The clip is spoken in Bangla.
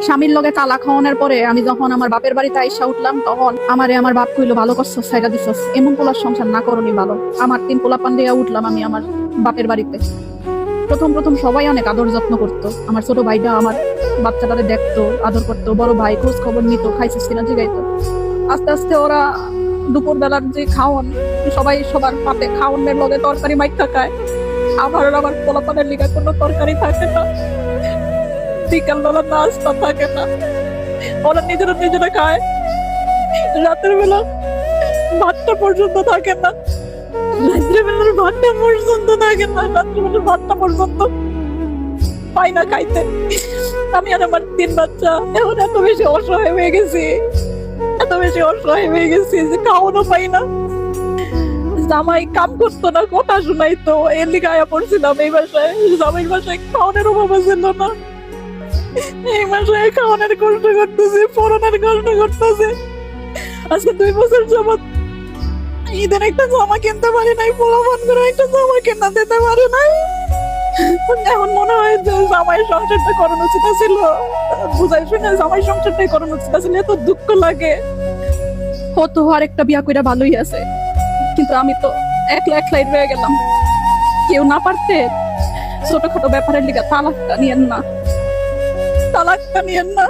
স্বামীর লগে কালা খাওয়ানোর পরে আমি যখন আমার বাপের বাড়িতে আইসা উঠলাম, তখন আমার বাপ কইলো, ভালো করছস, সাইডা দিছস, এমন পোলার সংসার না করনি ভালো। আমার 3 পোলাপান দিয়ে উঠলাম আমি আমার বাপের বাড়িতে। প্রথম প্রথম সবাই অনেক আদর যত্ন করতো। আমার ছোট ভাইটা আমার বাচ্চাটারে দেখতো, আদর করতো, বড় ভাই খোঁজ খবর নিত, খাইছিস কিনা জিগাইতো। আস্তে আস্তে ওরা দুপুর বেলার যে খাওয়ান, সবাই সবার পাতে খাওয়ানোর লগে তরকারি মাইখা খায়। আমার পোলাপানের লিগা কোনো তরকারি থাকে না, বিকাল বেলা নাস্তা থাকে না, ওরা নিজেরা খায়। রাতের বেলা ভাতটা পর্যন্ত থাকে না, রাত্রেবেলার ভাতটা পর্যন্ত থাকে না, রাত্রেবেলার ভাতটা পর্যন্ত পাই না খাইতে। আমি আর আমার 3 বাচ্চা এখন এত বেশি অসহায় হয়ে গেছি, এত বেশি অসহায় হয়ে গেছি যে খাওয়ানো পাই না। জামাই কাম করতো না, কথা শুনাইতো, এর লিগে আয়া পড়ছিলাম এই বাসায়। জামাইয়ের বাসায় খাওয়ানোর অভাব ছিল না, এই বাসায় খাওয়ানোর কষ্ট করতেছে, পড়ানোর কষ্ট করতেছে। আজকে 2 বছর যাবত ঈদের একটা জামা কিনতে পারি নাই, পোলাপান করে একটা জামা কিনা দিতে পারি নাই। এখন মনে হয় যে জামাই সংসারটা করানো উচিত ছিল, বুঝাই শুনে জামাই সংসারটাই করানো উচিত ছিল। এত দুঃখ লাগে। হতো আর একটা বিয়া কইরা ভালোই আছে, কিন্তু আমি তো একলাই রয়ে গেলাম। কেউ না পারতে ছোটখাটো ব্যাপারের লিগা তালাকটা নিয়েন না, তালাকটা নিয়েন না।